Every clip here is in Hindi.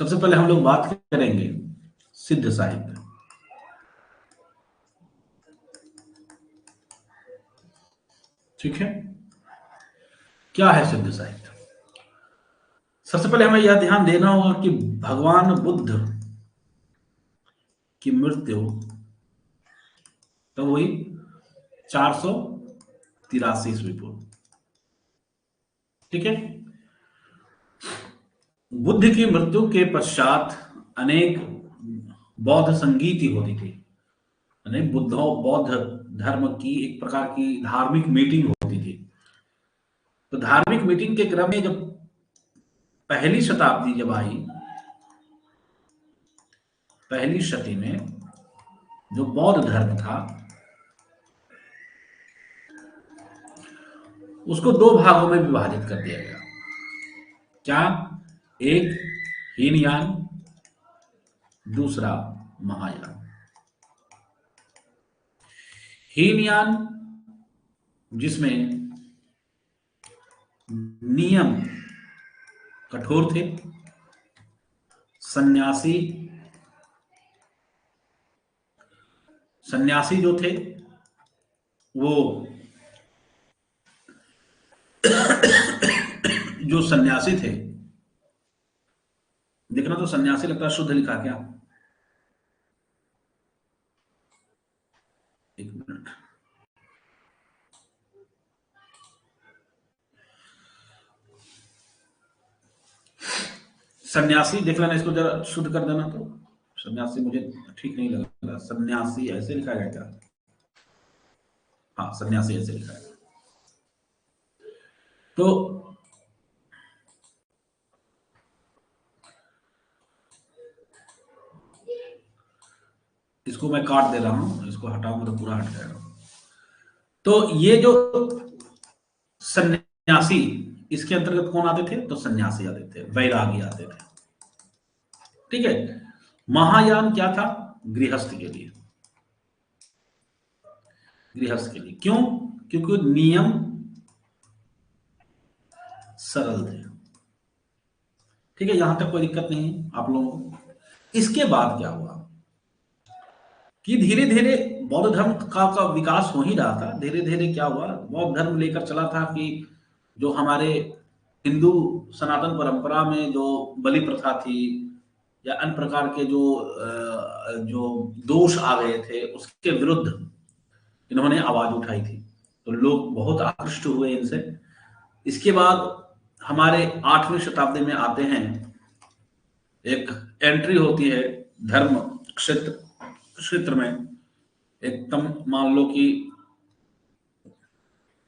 सबसे पहले हम लोग बात करेंगे सिद्ध साहित्य। ठीक है, क्या है सिद्ध साहित्य? सबसे पहले हमें यह ध्यान देना होगा कि भगवान बुद्ध की मृत्यु तब हुई 483 ईस्वी पूर्व। ठीक है, बुद्ध की मृत्यु के पश्चात अनेक बौद्ध संगीति होती थी, यानी बौद्ध धर्म की एक प्रकार की धार्मिक मीटिंग होती थी। तो धार्मिक मीटिंग के क्रम में जब पहली शताब्दी जब आई, पहली शती में जो बौद्ध धर्म था उसको दो भागों में विभाजित कर दिया गया। क्या? एक हीनयान, दूसरा महायान। हीनयान जिसमें नियम कठोर थे, सन्यासी जो थे वो जो सन्यासी थे, देखना तो सन्यासी लगता है शुद्ध लिखा क्या? एक मिनट, सन्यासी देख लेना, इसको जरा शुद्ध कर देना। तो सन्यासी मुझे ठीक नहीं लग रहा, सन्यासी ऐसे लिखा गया क्या? हाँ, सन्यासी ऐसे लिखा गया। तो इसको मैं काट दे रहा हूं, इसको हटाऊंगा तो पूरा हट जाएगा। तो ये जो सन्यासी, इसके अंतर्गत कौन आते थे? तो सन्यासी आते थे, वैरागी आते थे। ठीक है, महायान क्या था? गृहस्थ के लिए, गृहस्थ के लिए। क्यों? क्योंकि नियम सरल थे। ठीक है, यहां तक कोई दिक्कत नहीं है आप लोगों को। इसके बाद क्या हुआ कि धीरे धीरे बौद्ध धर्म का विकास हो ही रहा था। धीरे धीरे क्या हुआ, बौद्ध धर्म लेकर चला था कि जो हमारे हिंदू सनातन परंपरा में जो बलि प्रथा थी या अन्य प्रकार के जो दोष आ गए थे उसके विरुद्ध इन्होंने आवाज उठाई थी। तो लोग बहुत आकृष्ट हुए इनसे। इसके बाद हमारे 8वीं शताब्दी में आते हैं, एक एंट्री होती है धर्म क्षेत्र में, एकदम मान लो कि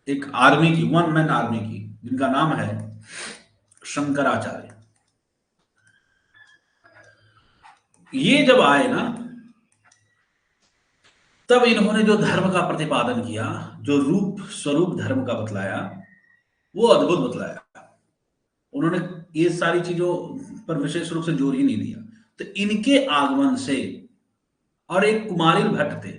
एक आर्मी की, वन मैन आर्मी की, जिनका नाम है शंकराचार्य। ये जब आए ना, तब इन्होंने जो धर्म का प्रतिपादन किया, जो रूप स्वरूप धर्म का बतलाया, वो अद्भुत बतलाया। उन्होंने ये सारी चीजों पर विशेष रूप से जोर ही नहीं दिया। तो इनके आगमन से, और एक कुमारिल भट्ट थे,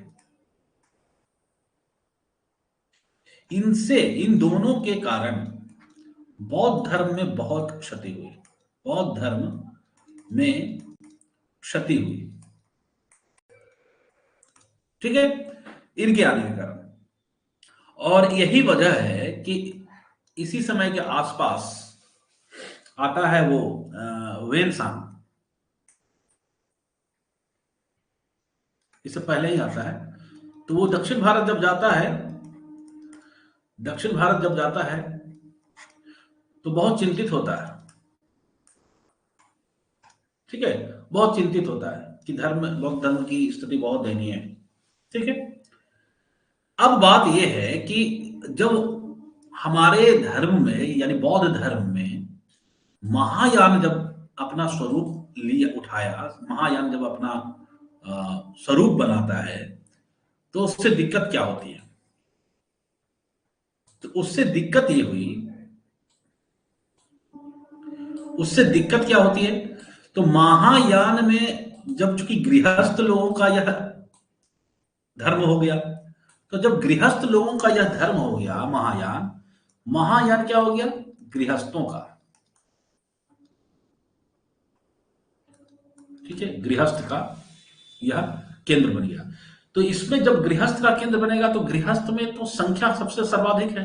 इनसे, इन दोनों के कारण बौद्ध धर्म में बहुत क्षति हुई। बौद्ध धर्म में क्षति हुई। ठीक है, इनके आने के कारण। और यही वजह है कि इसी समय के आसपास आता है वो वेनसांग, इससे पहले ही आता है। तो वो दक्षिण भारत जब जाता है, दक्षिण भारत जब जाता है तो बहुत चिंतित होता है। ठीक है, बहुत चिंतित होता है कि बौद्ध धर्म की स्थिति बहुत दयनीय है। ठीक है, अब बात यह है कि जब हमारे धर्म में, यानी बौद्ध धर्म में, महायान जब अपना स्वरूप लिए उठाया, महायान जब अपना स्वरूप बनाता है, तो उससे दिक्कत क्या होती है? तो उससे दिक्कत ये हुई, उससे दिक्कत क्या होती है? तो महायान में जब चूंकि गृहस्थ लोगों का यह धर्म हो गया, तो जब गृहस्थ लोगों का यह धर्म हो गया महायान, महायान क्या हो गया? गृहस्थों का। ठीक है, गृहस्थ का यह केंद्र बन गया। तो इसमें जब गृहस्थ का केंद्र बनेगा तो गृहस्थ में तो संख्या सबसे सर्वाधिक है।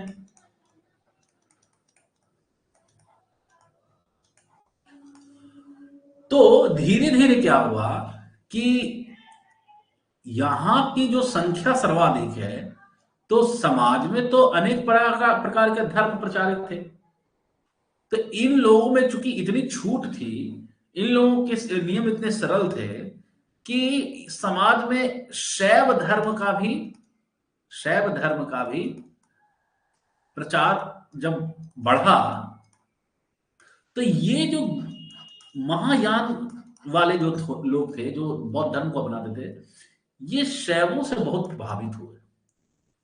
तो धीरे धीरे क्या हुआ कि यहां की जो संख्या सर्वाधिक है, तो समाज में तो अनेक प्रकार के धर्म प्रचारित थे। तो इन लोगों में चूंकि इतनी छूट थी, इन लोगों के नियम इतने सरल थे कि समाज में शैव धर्म का भी प्रचार जब बढ़ा, तो ये जो महायान वाले जो लोग थे, जो बौद्ध धर्म को अपनाते थे, ये शैवों से बहुत प्रभावित हुए,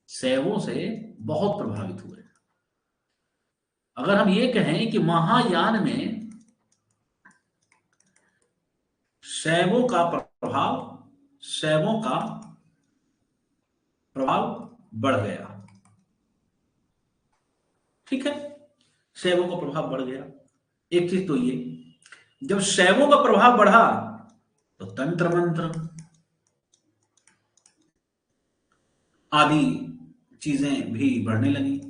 शैवों से बहुत प्रभावित हुए। अगर हम ये कहें कि महायान में शैवों का प्रभाव बढ़ गया, ठीक है, शैवों का प्रभाव बढ़ गया। एक चीज तो ये, जब शैवों का प्रभाव बढ़ा तो तंत्र मंत्र आदि चीजें भी बढ़ने लगी।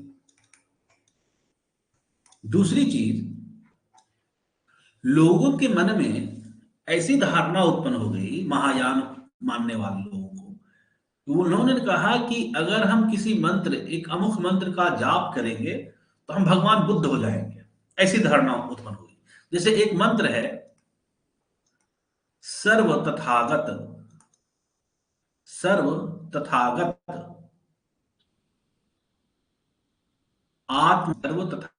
दूसरी चीज, लोगों के मन में ऐसी धारणा उत्पन्न हो गई महायान मानने वाले लोगों को, उन्होंने कहा कि अगर हम किसी मंत्र, एक अमुक मंत्र का जाप करेंगे तो हम भगवान बुद्ध हो जाएंगे। ऐसी धारणा उत्पन्न हुई। जैसे एक मंत्र है, सर्व तथागत, सर्व तथागत आत्म, सर्व तथागत।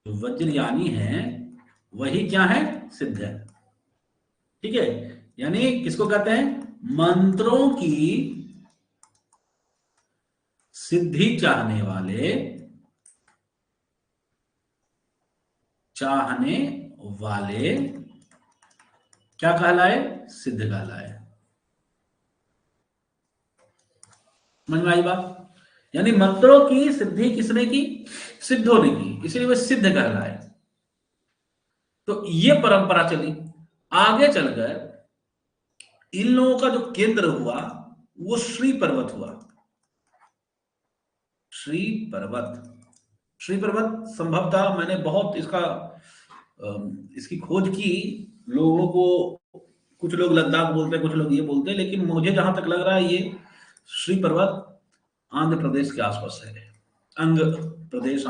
जो वज्रयानी है वही क्या है, सिद्ध है, ठीक है। यानी किसको कहते हैं, मंत्रों की सिद्धि चाहने वाले क्या कहलाए, सिद्ध कहलाए। समझ में आई बात? यानी मंत्रों की सिद्धि किसने की, सिद्ध होने की, इसलिए वह सिद्ध कहलाए। तो ये परंपरा चली, आगे चलकर इन लोगों का जो केंद्र हुआ वो श्री पर्वत हुआ। श्री पर्वत, श्री पर्वत संभवतः मैंने बहुत इसकी खोज की। लोगों को, कुछ लोग लद्दाख बोलते हैं, कुछ लोग ये बोलते हैं, लेकिन मुझे जहां तक लग रहा है ये श्री पर्वत आंध्र प्रदेश के आसपास है, आंध्र प्रदेश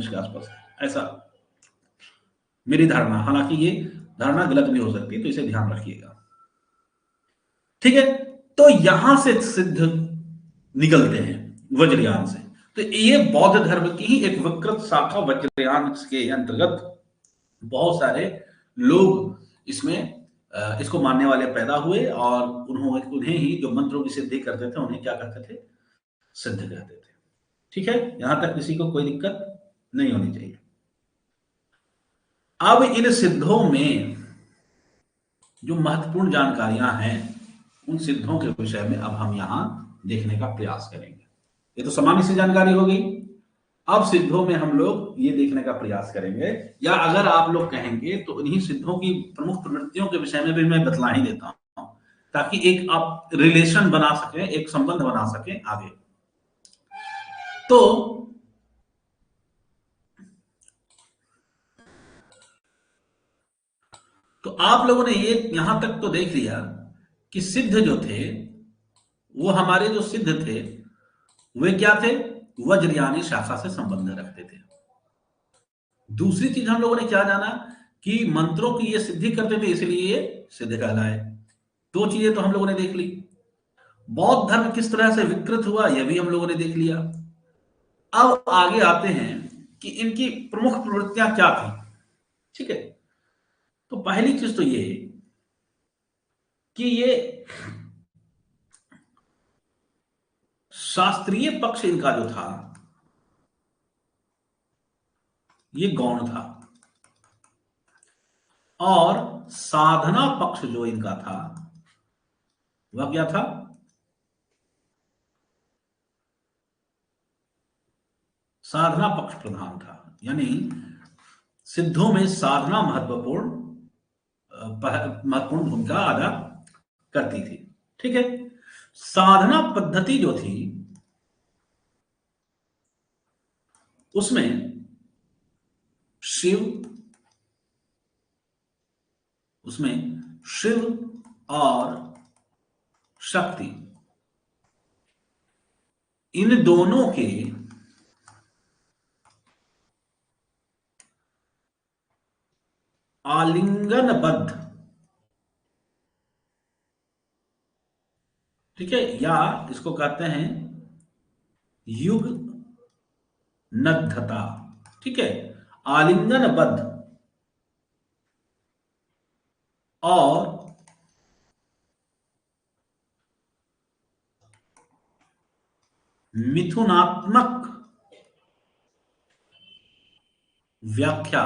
के आसपास है, ऐसा मेरी धारणा। हालांकि ये धारणा गलत भी हो सकती है, तो इसे ध्यान रखिएगा, ठीक है। तो यहां से सिद्ध निकलते हैं वज्रयान से। तो ये बौद्ध धर्म की ही एक विकृत शाखा, वज्रयान के अंतर्गत बहुत सारे लोग इसमें इसको मानने वाले पैदा हुए, और उन्हें ही जो मंत्रों की सिद्धि करते थे उन्हें क्या कहते थे, सिद्ध कहते थे, ठीक है। यहां तक किसी को कोई दिक्कत नहीं होनी चाहिए। अब इन सिद्धों में जो महत्वपूर्ण जानकारियां हैं, उन सिद्धों के विषय में अब हम यहां देखने का प्रयास करेंगे। ये तो सामान्य सी जानकारी हो गई। अब सिद्धों में हम लोग ये देखने का प्रयास करेंगे, या अगर आप लोग कहेंगे तो इन्हीं सिद्धों की प्रमुख प्रवृत्तियों के विषय में भी मैं बतला ही देता हूं, ताकि एक आप रिलेशन बना सकें, एक संबंध बना सकें आगे। तो तो आप लोगों ने ये यहां तक तो देख लिया कि सिद्ध जो थे, वो हमारे जो सिद्ध थे वे क्या थे? वज्रयानी शाखा से संबंध रखते थे। दूसरी चीज हम लोगों ने क्या जाना कि मंत्रों की ये सिद्धि करते थे, इसलिए ये सिद्ध कहलाए। दो चीजें तो हम लोगों ने देख ली। बौद्ध धर्म किस तरह से विकृत हुआ, यह भी हम लोगों ने देख लिया। अब आगे आते हैं कि इनकी प्रमुख प्रवृत्तियां क्या थी। ठीक है, तो पहली चीज तो ये कि ये शास्त्रीय पक्ष इनका जो था ये गौण था, और साधना पक्ष जो इनका था वह क्या था? साधना पक्ष प्रधान था। यानी सिद्धों में साधना महत्वपूर्ण भूमिका अदा करती थी। ठीक है, साधना पद्धति जो थी उसमें शिव और शक्ति, इन दोनों के आलिंगनबद्ध, ठीक है, या इसको कहते हैं युग नद्धता। ठीक है, आलिंगनबद्ध और मिथुनात्मक व्याख्या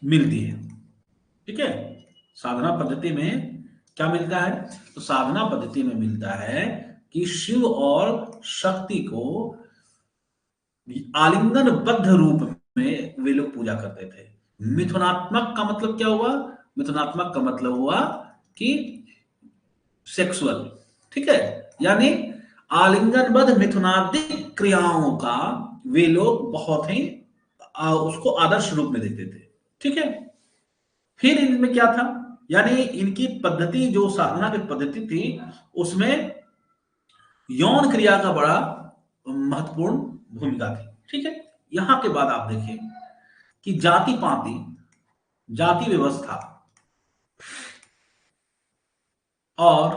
मिलती है। ठीक है, साधना पद्धति में क्या मिलता है? तो साधना पद्धति में मिलता है कि शिव और शक्ति को आलिंगनबद्ध रूप में वे लोग पूजा करते थे। मिथुनात्मक का मतलब क्या हुआ? मिथुनात्मक का मतलब हुआ कि सेक्सुअल। ठीक है, यानी आलिंगनबद्ध मिथुनादिक क्रियाओं का वे लोग बहुत ही उसको आदर्श रूप में देखते थे। ठीक है, फिर इनमें क्या था? यानी इनकी पद्धति, जो साधना की पद्धति थी, उसमें यौन क्रिया का बड़ा महत्वपूर्ण भूमिका थी। ठीक है, यहां के बाद आप देखिए कि जाति पाति, जाति व्यवस्था और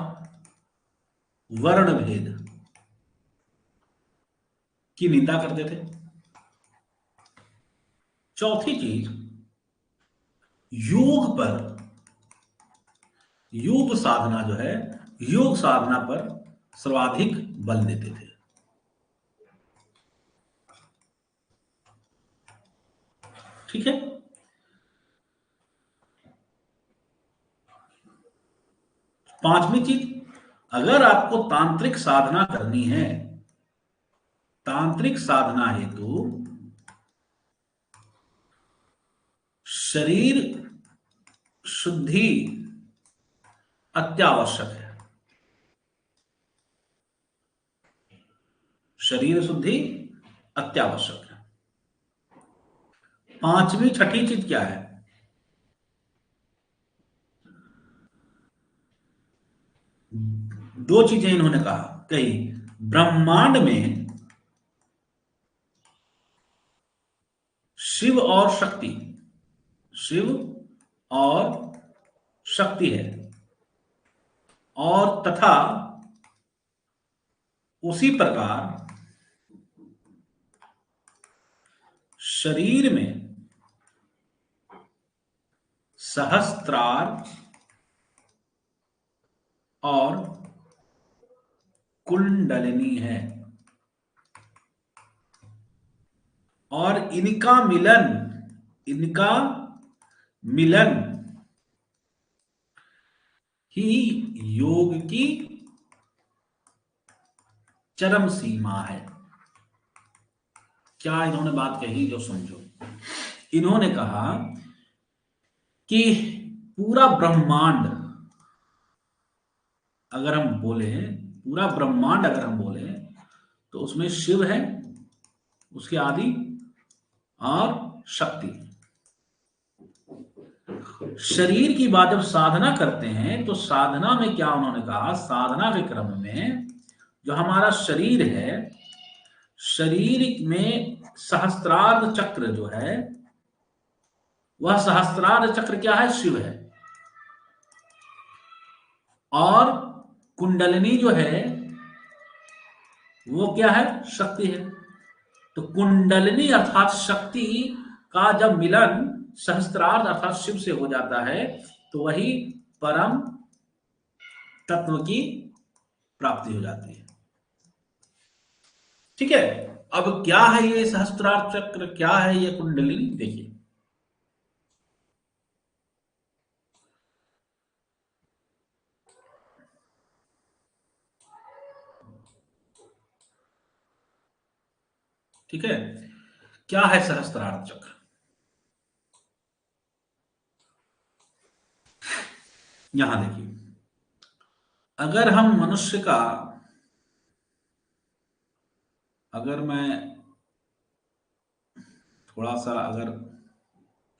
वर्ण भेद की निंदा करते थे। चौथी चीज, योग पर, योग साधना जो है, योग साधना पर सर्वाधिक बल देते थे। ठीक है, पांचवी चीज, अगर आपको तांत्रिक साधना करनी है, तांत्रिक साधना हेतु शरीर शुद्धि अत्यावश्यक है। शरीर शुद्धि अत्यावश्यक है। पांचवी छठी चीज क्या है? दो चीजें इन्होंने कही, ब्रह्मांड में शिव और शक्ति, शिव और शक्ति है, और तथा उसी प्रकार शरीर में सहस्त्रार और कुंडलिनी है, और इनका मिलन ही योग की चरम सीमा है। क्या इन्होंने बात कही जो समझो? इन्होंने कहा कि पूरा ब्रह्मांड अगर हम बोले, पूरा ब्रह्मांड अगर हम बोले, तो उसमें शिव है, उसके आदि, और शक्ति। शरीर की बात जब साधना करते हैं तो साधना में क्या उन्होंने कहा, साधना के क्रम में जो हमारा शरीर है, शरीर में सहस्त्रार्ध चक्र जो है, वह सहस्त्रार्ध चक्र क्या है, शिव है। और कुंडलिनी जो है वो क्या है, शक्ति है। तो कुंडलिनी अर्थात शक्ति का जब मिलन सहस्त्रार्ध अर्थात शिव से हो जाता है तो वही परम तत्व की प्राप्ति हो जाती है। ठीक है, अब क्या है ये सहस्त्रार्ध चक्र, क्या है ये कुंडलिनी, देखिए। ठीक है, क्या है सहस्त्रार्ध चक्र, यहां देखिए। अगर हम मनुष्य का, अगर मैं थोड़ा सा अगर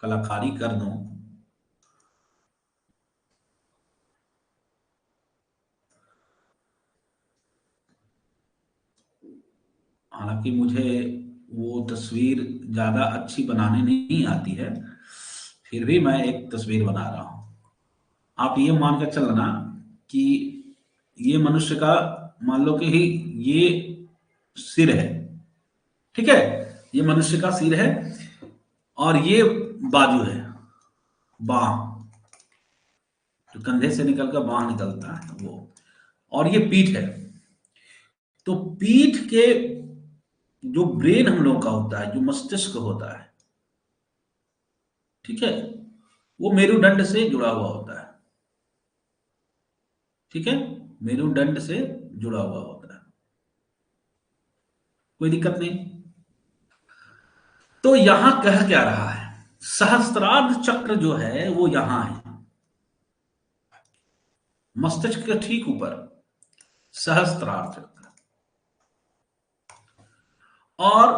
कलाकारी कर दूं, हालांकि मुझे वो तस्वीर ज्यादा अच्छी बनाने नहीं आती है, फिर भी मैं एक तस्वीर बना रहा हूं। आप ये मान के चलना कि ये मनुष्य का, मान लो कि ही ये सिर है, ठीक है, ये मनुष्य का सिर है और ये बाजू है, बाह, जो कंधे से निकलकर बाह निकलता है वो, और ये पीठ है। तो पीठ के जो ब्रेन हम लोग का होता है, जो मस्तिष्क होता है, ठीक है, वो मेरुदंड से जुड़ा हुआ होता है। ठीक है, मेरुदंड से जुड़ा हुआ होता है, कोई दिक्कत नहीं। तो यहां कह क्या रहा है, सहस्त्रार्ध चक्र जो है वो यहां है, मस्तिष्क के ठीक ऊपर सहस्त्रार्ध चक्र। और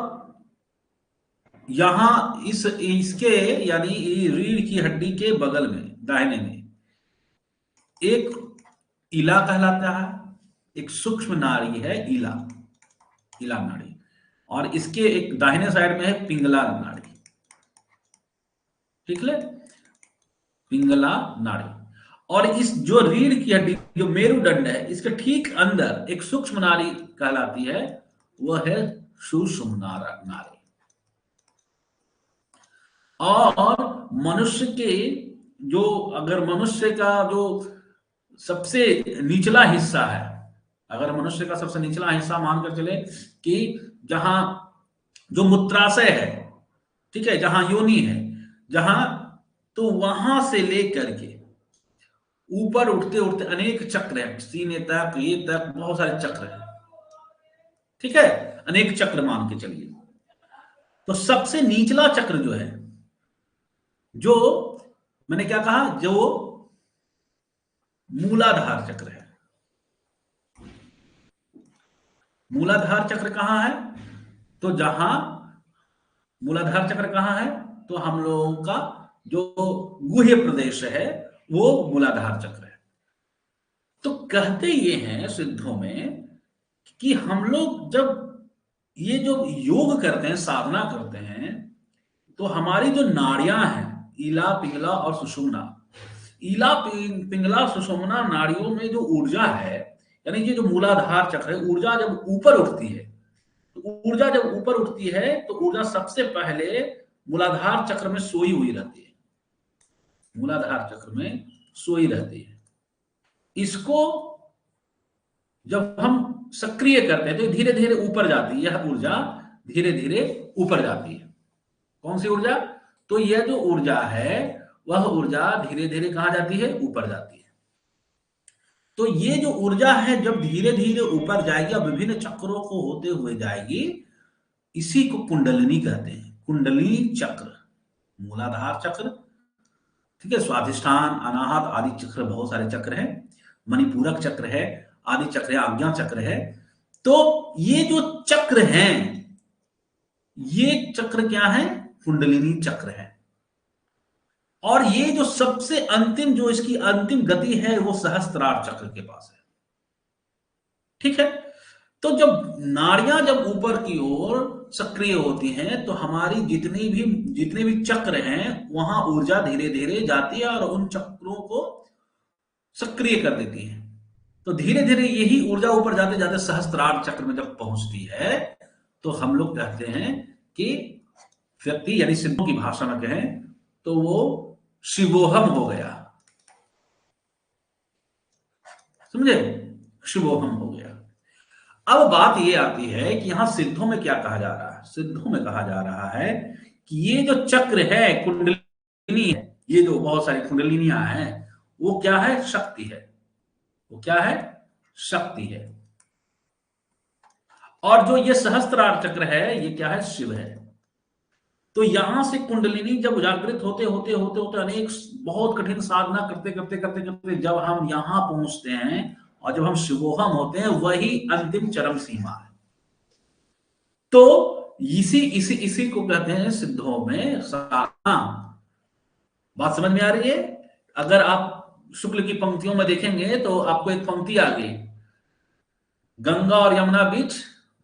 यहां इसके यानी रीढ़ की हड्डी के बगल में दाहिने में एक इला कहलाता है, एक सूक्ष्म नाड़ी है इला, इला नाड़ी, और इसके एक दाहिने साइड में है पिंगला नाड़ी। ठीक है, पिंगला नाड़ी। और इस जो रीढ़ की हड्डी, जो मेरुदंड है, इसके ठीक अंदर एक सूक्ष्म नाड़ी कहलाती है, वह है सुषुम्ना नाड़ी। और मनुष्य के जो, अगर मनुष्य का जो सबसे निचला हिस्सा है, अगर मनुष्य का सबसे निचला हिस्सा मानकर चले कि जहां जो मूत्राशय है, ठीक है, जहां योनि है, जहां, तो वहां से लेकर के ऊपर उठते उठते अनेक चक्र हैं, सीने तक, ये तक बहुत सारे चक्र हैं। ठीक है, अनेक चक्र मान के चलिए। तो सबसे निचला चक्र जो है, जो मैंने क्या कहा, जो मूलाधार चक्र है। मूलाधार चक्र कहां है, तो जहां मूलाधार चक्र कहां है, तो हम लोगों का जो गुह्य प्रदेश है वो मूलाधार चक्र है। तो कहते ये हैं सिद्धों में कि हम लोग जब ये जो योग करते हैं, साधना करते हैं, तो हमारी जो नाड़ियां हैं, इला, पिंगला और सुषुम्ना, इला, पिंगला, सुषुम्ना नाड़ियों में जो ऊर्जा है, यानी ये जो मूलाधार चक्र है, ऊर्जा जब ऊपर उठती है, तो ऊर्जा जब ऊपर उठती है तो ऊर्जा सबसे पहले मूलाधार चक्र में सोई हुई रहती है, मूलाधार चक्र में सोई रहती है। इसको जब हम सक्रिय करते हैं तो धीरे धीरे ऊपर जाती है, यह ऊर्जा धीरे धीरे ऊपर जाती है। कौन सी ऊर्जा, तो यह जो ऊर्जा है वह ऊर्जा धीरे धीरे कहां जाती है, ऊपर जाती है। तो ये जो ऊर्जा है जब धीरे धीरे ऊपर जाएगी और विभिन्न चक्रों को होते हुए जाएगी, इसी को कुंडलिनी कहते हैं, कुंडलिनी चक्र, मूलाधार चक्र, ठीक है, स्वाधिष्ठान, अनाहत आदि चक्र, बहुत सारे चक्र हैं, मणिपूरक चक्र है, आदि चक्र है, आज्ञा चक्र है। तो ये जो चक्र हैं, ये चक्र क्या है, कुंडलिनी चक्र है। और ये जो सबसे अंतिम, जो इसकी अंतिम गति है, वो सहस्त्रार चक्र के पास है। ठीक है। तो जब नाड़ियां जब ऊपर की ओर सक्रिय होती हैं, तो हमारी जितने भी चक्र हैं, वहां ऊर्जा धीरे धीरे जाती है और उन चक्रों को सक्रिय कर देती है। तो धीरे धीरे यही ऊर्जा ऊपर जाते जाते सहस्त्रार चक्र में जब पहुंचती है, तो हम लोग कहते हैं कि व्यक्ति, यानी सिद्धों की भाषा में कहें तो वो शिवोहम हो गया। समझे? शिवोहम हो गया। अब बात ये आती है कि यहां सिद्धों में क्या कहा जा रहा है। सिद्धों में कहा जा रहा है कि ये जो चक्र है, कुंडलिनी है, ये जो बहुत सारी कुंडलिनियां हैं, वो क्या है? शक्ति है। वो क्या है? शक्ति है। और जो ये सहस्त्रार चक्र है, ये क्या है? शिव है। तो यहां से कुंडलिनी जब जागृत होते होते होते होते अनेक बहुत कठिन साधना करते करते करते करते जब हम यहां पहुंचते हैं और जब हम शिवोहम होते हैं, वही अंतिम चरम सीमा है। तो इसी इसी इसी को कहते हैं सिद्धों में साधना। बात समझ में आ रही है? अगर आप शुक्ल की पंक्तियों में देखेंगे तो आपको एक पंक्ति आ गई, गंगा और यमुना बीच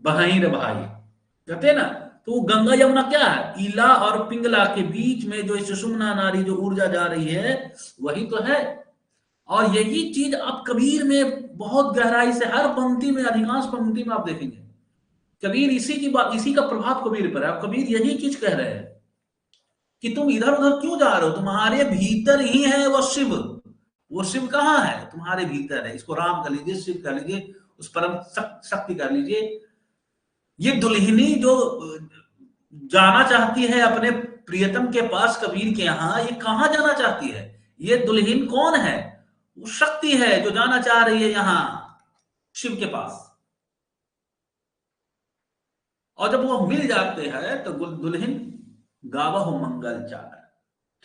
बहाई रे भाई, कहते हैं ना। तो वो गंगा यमुना क्या है? इला और पिंगला के बीच में जो सुषुम्ना नाड़ी जो ऊर्जा जा रही है, वही तो है। और यही चीज आप कबीर में बहुत गहराई से, हर पंक्ति में, अधिकांश पंक्ति में आप देखेंगे, कबीर इसी की बात, इसी का प्रभाव कबीर पर है। कबीर यही चीज कह रहे हैं कि तुम इधर उधर क्यों जा रहे हो, तुम्हारे भीतर ही है वो शिव। वो शिव कहाँ है? तुम्हारे भीतर है। इसको राम कर लीजिए, शिव कर लीजिए, उस परम शक्ति कर लीजिए। ये दुल्हनी जो जाना चाहती है अपने प्रियतम के पास, कबीर के यहां, ये कहां जाना चाहती है? ये दुल्हन कौन है? वो शक्ति है जो जाना चाह रही है यहां शिव के पास। और जब वो मिल जाते हैं तो दुल्हन गावा हो मंगल चार।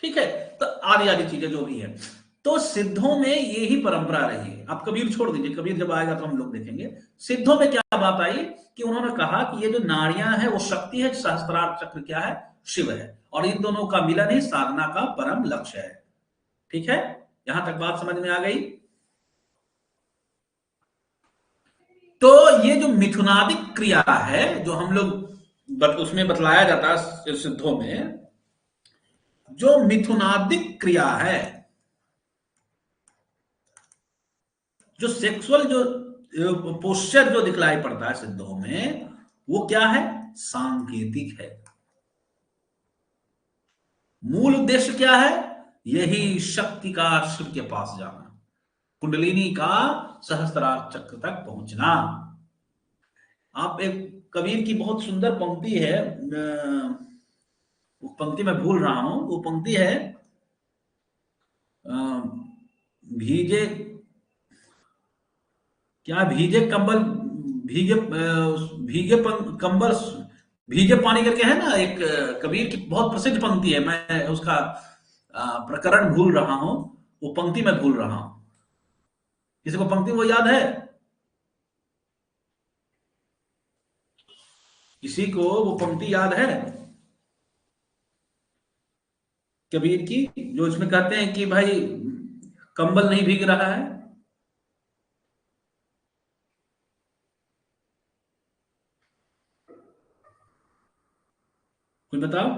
ठीक है। तो आदि आदि चीजें जो भी है, तो सिद्धों में ये ही परंपरा रही है। आप कबीर छोड़ दीजिए, कबीर जब आएगा तो हम लोग देखेंगे। सिद्धों में क्या बात आई कि उन्होंने कहा कि ये जो नाड़ियां है वो शक्ति है, सहस्त्रार चक्र क्या है? शिव है। और इन दोनों का मिलन ही साधना का परम लक्ष्य है। ठीक है, यहां तक बात समझ में आ गई। तो ये जो मिथुनादिक क्रिया है, जो हम लोग उसमें बतलाया जाता है सिद्धों में, जो मिथुनादिक क्रिया है, जो सेक्सुअल जो पोस्चर जो दिखलाई पड़ता है सिद्धों में, वो क्या है? सांकेतिक है। मूल उद्देश्य क्या है? यही शक्ति का शिव के पास जाना, कुंडलिनी का सहस्त्रार चक्र तक पहुंचना। आप एक कबीर की बहुत सुंदर पंक्ति है, वो पंक्ति मैं भूल रहा हूं, वो पंक्ति है, भीजे क्या, भीगे कंबल, भीगे भीगे कंबल, भीगे पानी करके है ना, एक कबीर की बहुत प्रसिद्ध पंक्ति है। मैं उसका प्रकरण भूल रहा हूं, वो पंक्ति मैं भूल रहा हूं। किसी को पंक्ति वो याद है? किसी को वो पंक्ति याद है कबीर की, जो इसमें कहते हैं कि भाई कंबल नहीं भीग रहा है? कोई बताओ।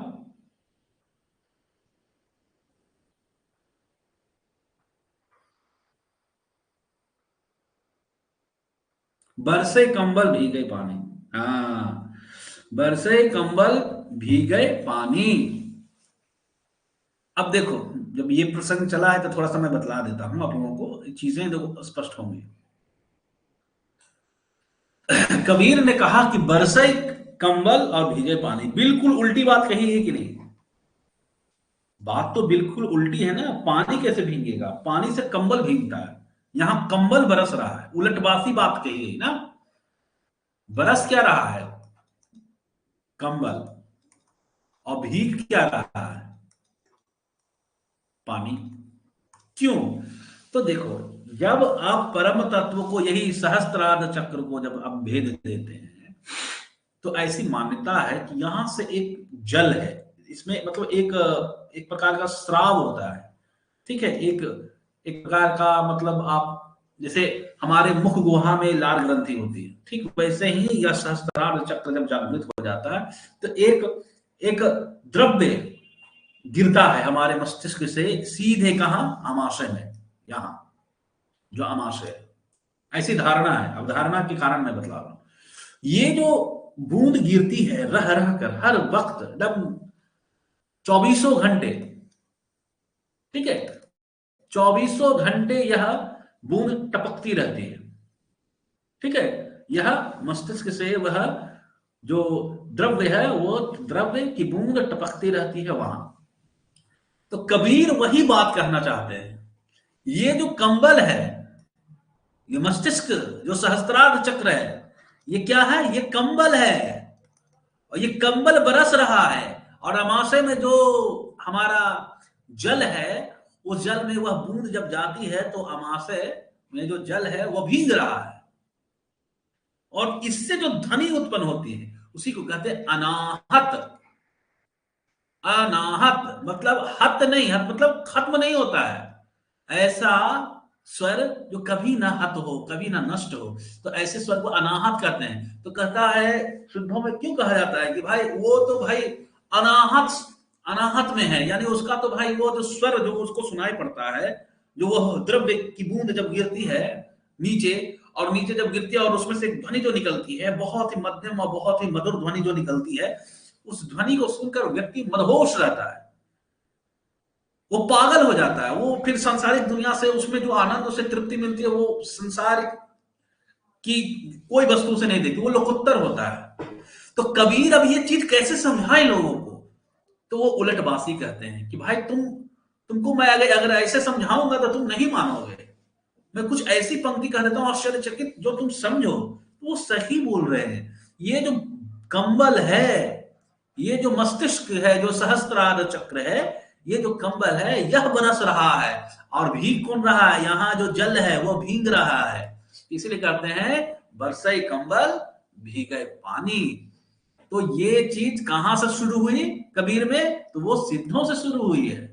बरसे कंबल भीगे पानी। हाँ, बरसे कंबल भीगे पानी। अब देखो, जब ये प्रसंग चला है तो थोड़ा सा मैं बतला देता हूं आप लोगों को, चीजें देखो स्पष्ट होंगी। कबीर ने कहा कि बरसे कंबल और भीगे पानी, बिल्कुल उल्टी बात कही है कि नहीं? बात तो बिल्कुल उल्टी है ना। पानी कैसे भीगेगा? पानी से कंबल भीगता है। यहां कंबल बरस रहा है, उलटबासी बात कही गई ना। बरस क्या रहा है? कंबल। और भीग क्या रहा है? पानी। क्यों? तो देखो, जब आप परम तत्व को, यही सहस्त्रार्ध चक्र को जब आप भेद देते हैं, तो ऐसी मान्यता है कि यहां से एक जल है, इसमें मतलब एक प्रकार का स्राव होता है, ठीक है। एक एक प्रकार का मतलब आप जैसे हमारे मुख गुहा में लाल ग्रंथि होती है, ठीक वैसे ही यह सहस्त्रार चक्र जब जागृत हो जाता है तो एक एक द्रव्य गिरता है हमारे मस्तिष्क से सीधे कहा, आमाशय में, यहाँ जो आमाशय है, ऐसी धारणा है। अब धारणा के कारण मैं बतला रहा हूं, ये जो बूंद गिरती है रह रह कर हर वक्त एकदम 24 घंटे, ठीक है, 24 घंटे यह बूंद टपकती रहती है, ठीक है। यह मस्तिष्क से वह जो द्रव्य है वो द्रव्य की बूंद टपकती रहती है वहां। तो कबीर वही बात कहना चाहते हैं, ये जो कंबल है, ये मस्तिष्क जो सहस्त्रार्ध चक्र है, ये क्या है, ये कंबल है, और ये कंबल बरस रहा है, और अमाशय में जो हमारा जल है, उस जल में वह बूंद जब जाती है तो अमाशय में जो जल है वह भीग रहा है, और इससे जो ध्वनि उत्पन्न होती है उसी को कहते हैं अनाहत। अनाहत मतलब हत नहीं, हत मतलब खत्म नहीं होता है, ऐसा स्वर जो कभी ना हत हो, कभी ना नष्ट हो, तो ऐसे स्वर को अनाहत कहते हैं। तो कहता है शुद्धों में क्यों कहा जाता है कि भाई वो तो भाई अनाहत, अनाहत में है, यानी उसका तो भाई वो जो स्वर जो उसको सुनाई पड़ता है, जो वो द्रव्य की बूंद जब गिरती है नीचे, और नीचे जब गिरती है और उसमें से ध्वनि जो निकलती है बहुत ही मध्यम और बहुत ही मधुर ध्वनि जो निकलती है, उस ध्वनि को सुनकर व्यक्ति मदहोश रहता है, वो पागल हो जाता है, वो फिर सांसारिक दुनिया से उसमें जो आनंद उसे तृप्ति मिलती है वो संसार की कोई वस्तु से नहीं देती, वो लोकोत्तर होता है। तो कबीर अब ये चीज कैसे समझाए लोगों को, तो वो उलटबासी कहते हैं कि भाई तुमको मैं अगर ऐसे समझाऊंगा तो तुम नहीं मानोगे, मैं कुछ ऐसी पंक्ति कह देता हूं आश्चर्यचकित, जो तुम समझो तो वो सही बोल रहे हैं। ये जो कंबल है, ये जो मस्तिष्क है, जो सहस्त्रार चक्र है, ये जो कंबल है यह बरस रहा है, और भीग कौन रहा है, यहाँ जो जल है वो भीग रहा है, इसलिए कहते हैं बरसई कंबल भीगे पानी। तो ये चीज कहां से शुरू हुई कबीर में, तो वो सिद्धों से शुरू हुई है।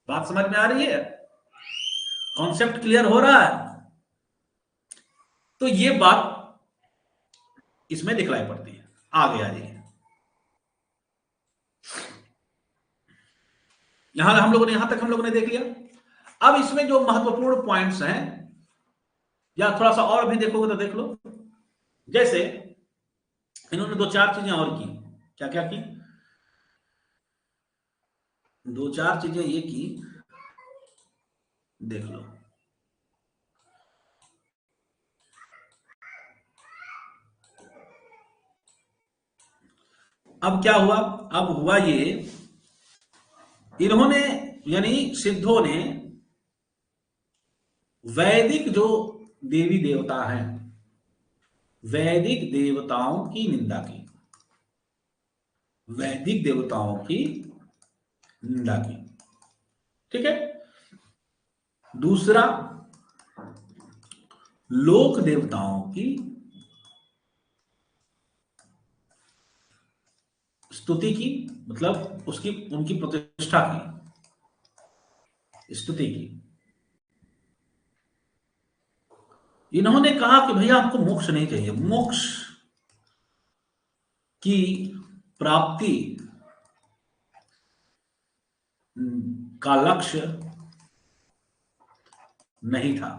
बात समझ में आ रही है, कॉन्सेप्ट क्लियर हो रहा है। तो ये बात इसमें दिखलाई पड़ती है। आगे आ जाइए, यहां तक हम लोगों ने देख लिया। अब इसमें जो महत्वपूर्ण पॉइंट्स हैं, या थोड़ा सा और भी देखोगे तो देख लो, जैसे इन्होंने दो चार चीजें और की। क्या क्या की, दो चार चीजें ये की, देख लो। अब क्या हुआ, अब हुआ ये, इन्होंने यानी सिद्धों ने वैदिक जो देवी देवता हैं, वैदिक देवताओं की निंदा की, वैदिक देवताओं की निंदा की, ठीक है। दूसरा, लोक देवताओं की स्तुति की, मतलब उसकी उनकी प्रतिष्ठा की, स्तुति की। इन्होंने कहा कि भैया हमको मोक्ष नहीं चाहिए, मोक्ष की प्राप्ति का लक्ष्य नहीं था,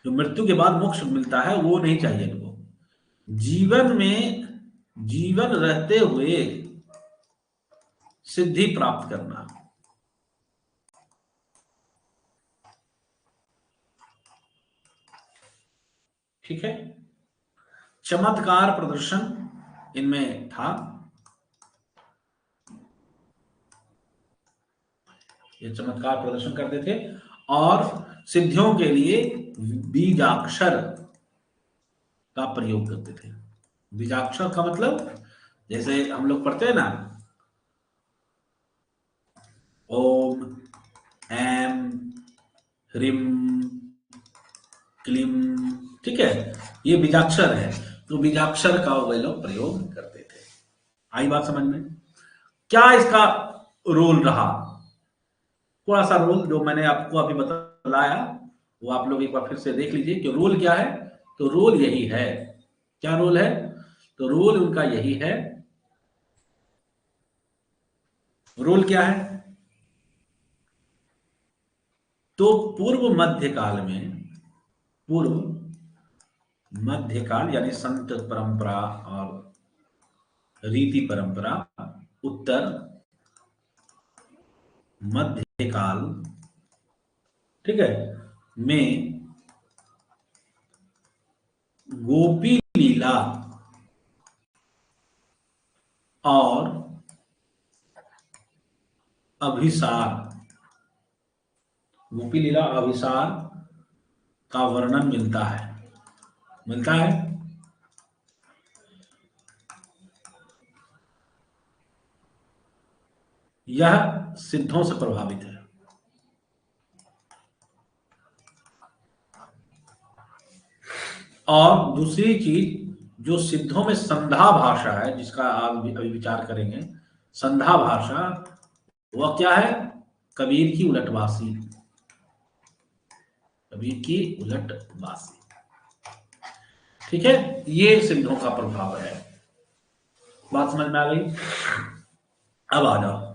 जो मृत्यु के बाद मोक्ष मिलता है वो नहीं चाहिए इनको, जीवन में जीवन रहते हुए सिद्धि प्राप्त करना, ठीक है। चमत्कार प्रदर्शन इनमें था, ये चमत्कार प्रदर्शन करते थे, और सिद्धियों के लिए बीजाक्षर का प्रयोग करते थे। बीजाक्षर का मतलब जैसे हम लोग पढ़ते हैं ना, ओम एम ह्रीम क्लीम, ठीक है, ये बीजाक्षर है, तो बीजाक्षर का वे लोग प्रयोग करते थे। आई बात समझ में? क्या इसका रोल रहा? थोड़ा सा रोल जो मैंने आपको अभी बताया वो आप लोग एक बार फिर से देख लीजिए कि रोल क्या है। तो रोल यही है। क्या रोल है? तो रोल उनका यही है। रोल क्या है? तो पूर्व मध्यकाल यानी संत परंपरा और रीति परंपरा, उत्तर मध्यकाल, ठीक है, में गोपी लीला और अभिसार, गोपी लीला अभिसार का वर्णन मिलता है। मिलता है। यह सिद्धों से प्रभावित है। और दूसरी चीज, जो सिद्धों में संधा भाषा है जिसका आप अभी विचार करेंगे, संधा भाषा वह क्या है? कबीर की उलटवासी, कबीर की उलटवासी। ठीक है, ये सिद्धों का प्रभाव है। बात समझ में आ गई? अब आ जाओ